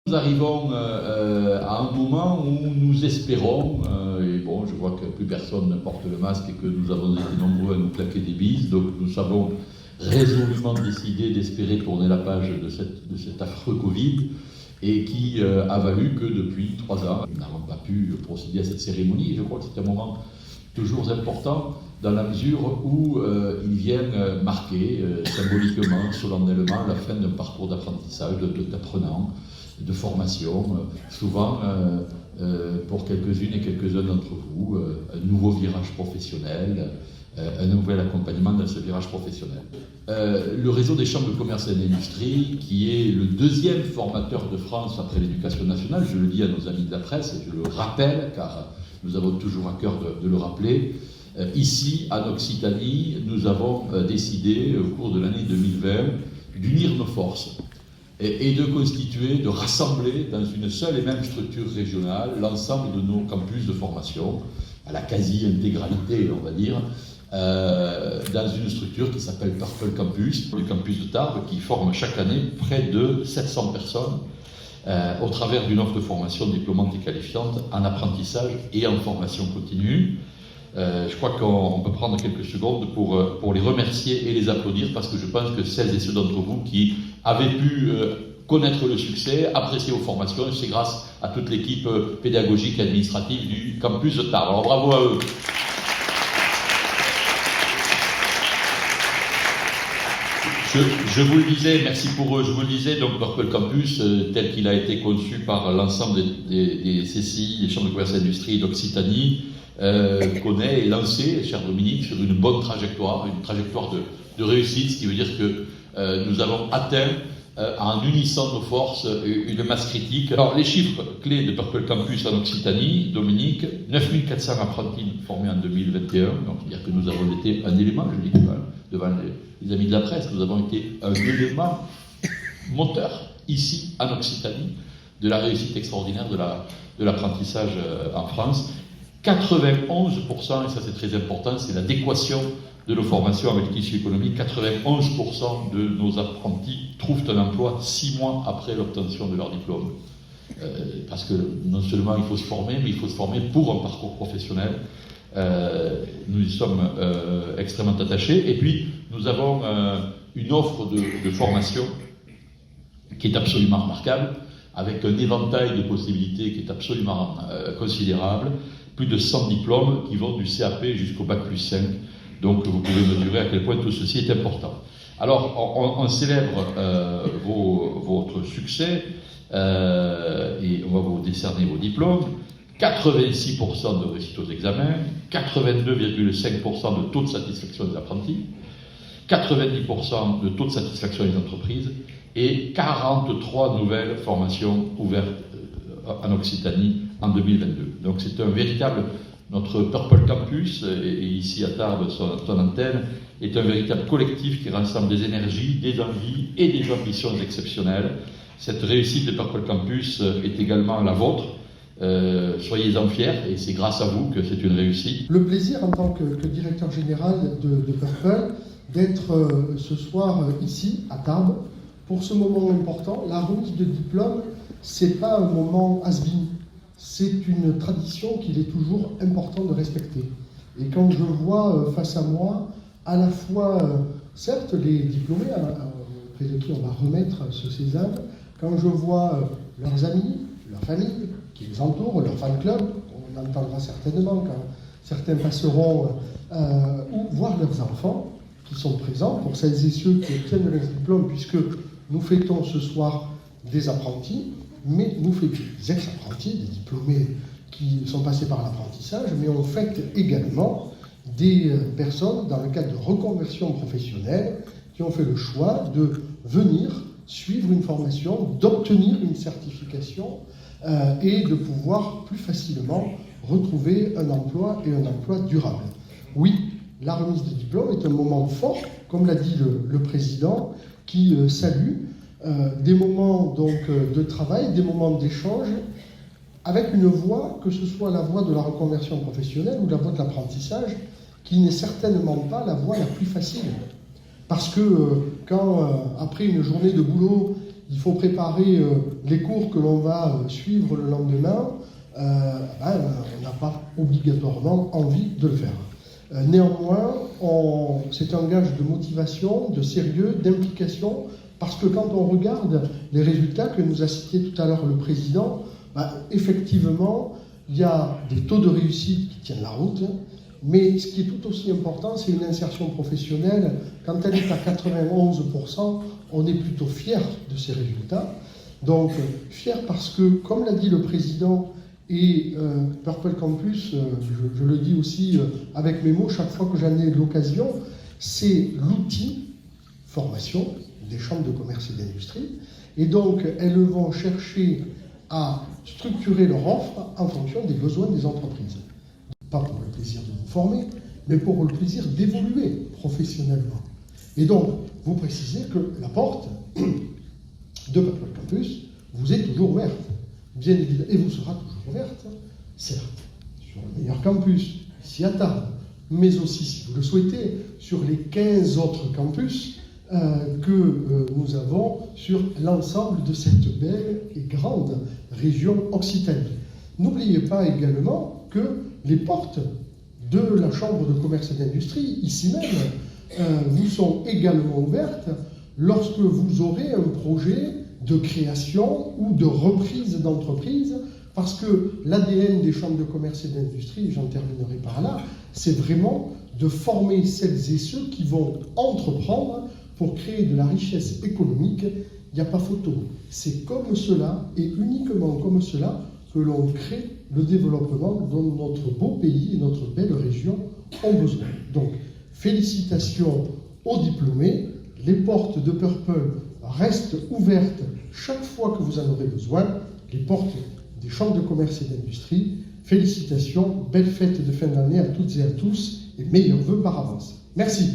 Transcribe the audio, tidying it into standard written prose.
Nous arrivons à un moment où nous espérons, et bon, je vois que plus personne ne porte le masque et que nous avons été nombreux à nous claquer des bises, donc nous avons résolument décidé d'espérer tourner la page de cet affreux Covid, et qui a valu que depuis 3 ans, nous n'avons pas pu procéder à cette cérémonie. Et je crois que c'est un moment toujours important dans la mesure où il vient marquer symboliquement, solennellement, la fin d'un parcours d'apprentissage, d'apprenant, de formation, souvent pour quelques-unes et quelques-uns d'entre vous, un nouveau virage professionnel, un nouvel accompagnement dans ce virage professionnel. Le réseau des chambres de commerce et d'industrie, qui est le deuxième formateur de France après l'éducation nationale, je le dis à nos amis de la presse, et je le rappelle, car nous avons toujours à cœur de le rappeler, ici, en Occitanie, nous avons décidé, au cours de l'année 2020, d'unir nos forces et de constituer, de rassembler dans une seule et même structure régionale l'ensemble de nos campus de formation, à la quasi-intégralité, on va dire, dans une structure qui s'appelle Purple Campus, le campus de Tarbes, qui forme chaque année près de 700 personnes au travers d'une offre de formation diplômante et qualifiante en apprentissage et en formation continue. Je crois qu'on peut prendre quelques secondes pour les remercier et les applaudir, parce que je pense que celles et ceux d'entre vous qui avaient pu connaître le succès, apprécier vos formations, c'est grâce à toute l'équipe pédagogique et administrative du campus de Tarbes. Alors bravo à eux. Je vous le disais, merci pour eux, je vous le disais, donc Purple Campus, tel qu'il a été conçu par l'ensemble des CCI, des chambres de commerce et d'industrie d'Occitanie, connaît et lancé, cher Dominique, sur une bonne trajectoire, une trajectoire de réussite, ce qui veut dire que nous avons atteint, en unissant nos forces, une masse critique. Alors, les chiffres clés de Purple Campus en Occitanie, Dominique, 9400 apprentis formés en 2021, donc c'est-à-dire que nous avons été un élément, je dis devant les amis de la presse, nous avons été un élément moteur, ici, en Occitanie, de la réussite extraordinaire de l'apprentissage en France. 91%, et ça c'est très important, c'est l'adéquation de nos formations avec le tissu économique. 91% de nos apprentis trouvent un emploi 6 mois après l'obtention de leur diplôme. Parce que non seulement il faut se former, mais il faut se former pour un parcours professionnel. Nous y sommes extrêmement attachés. Et puis, nous avons une offre de formation qui est absolument remarquable, avec un éventail de possibilités qui est absolument considérable. Plus de 100 diplômes qui vont du CAP jusqu'au Bac+5. Donc vous pouvez mesurer à quel point tout ceci est important. Alors on célèbre votre succès et on va vous décerner vos diplômes. 86% de réussite aux examens, 82,5% de taux de satisfaction des apprentis, 90% de taux de satisfaction des entreprises et 43 nouvelles formations ouvertes en Occitanie en 2022. Donc c'est un véritable, notre Purple Campus, et ici à Tarbes, son antenne, est un véritable collectif qui rassemble des énergies, des envies et des ambitions exceptionnelles. Cette réussite de Purple Campus est également la vôtre. Soyez-en fiers, et c'est grâce à vous que c'est une réussite. Le plaisir en tant que directeur général de Purple d'être ce soir ici à Tarbes pour ce moment important. La remise de diplôme, c'est pas un moment has-been, c'est une tradition qu'il est toujours important de respecter. Et quand je vois face à moi à la fois, certes, les diplômés auprès de qui on va remettre ce sésame, quand je vois leurs amis, leurs familles qui les entourent, leur fan club, on entendra certainement quand certains passeront, ou voir leurs enfants qui sont présents, pour celles et ceux qui obtiennent leur diplôme, puisque nous fêtons ce soir des apprentis, mais nous fêtons des ex-apprentis, des diplômés qui sont passés par l'apprentissage, mais on fête également des personnes dans le cadre de reconversion professionnelle qui ont fait le choix de venir suivre une formation, d'obtenir une certification et de pouvoir plus facilement retrouver un emploi et un emploi durable. Oui, la remise des diplômes est un moment fort, comme l'a dit le président, qui salue des moments donc de travail, des moments d'échange, avec une voie, que ce soit la voie de la reconversion professionnelle ou la voie de l'apprentissage, qui n'est certainement pas la voie la plus facile. Parce que quand, après une journée de boulot, il faut préparer les cours que l'on va suivre le lendemain, on n'a pas obligatoirement envie de le faire. Néanmoins, c'est un gage de motivation, de sérieux, d'implication, parce que quand on regarde les résultats que nous a cités tout à l'heure le président, effectivement, il y a des taux de réussite qui tiennent la route, mais ce qui est tout aussi important, c'est une insertion professionnelle. Quand elle est à 91%, on est plutôt fier de ces résultats. Donc, fier parce que, comme l'a dit le président, et Purple Campus, je le dis aussi avec mes mots, chaque fois que j'en ai l'occasion, c'est l'outil formation des chambres de commerce et d'industrie. Et donc, elles vont chercher à structurer leur offre en fonction des besoins des entreprises. Pas pour le plaisir de vous former, mais pour le plaisir d'évoluer professionnellement. Et donc, vous précisez que la porte de Purple Campus vous est toujours ouverte, bien évidemment, et vous sera toujours ouverte, certes, sur le meilleur campus, ici à Tarbes, mais aussi, si vous le souhaitez, sur les 15 autres campus que nous avons sur l'ensemble de cette belle et grande région Occitanie. N'oubliez pas également que les portes de la Chambre de commerce et d'industrie, ici même, vous sont également ouvertes lorsque vous aurez un projet de création ou de reprise d'entreprise, parce que l'ADN des chambres de commerce et d'industrie, j'en terminerai par là, c'est vraiment de former celles et ceux qui vont entreprendre pour créer de la richesse économique. Il n'y a pas photo. C'est comme cela, et uniquement comme cela, que l'on crée le développement dont notre beau pays et notre belle région ont besoin. Donc, félicitations aux diplômés. Les portes de Purple restent ouvertes chaque fois que vous en aurez besoin. Les portes des chambres de commerce et d'industrie. Félicitations, belle fête de fin d'année à toutes et à tous, et meilleurs vœux par avance. Merci.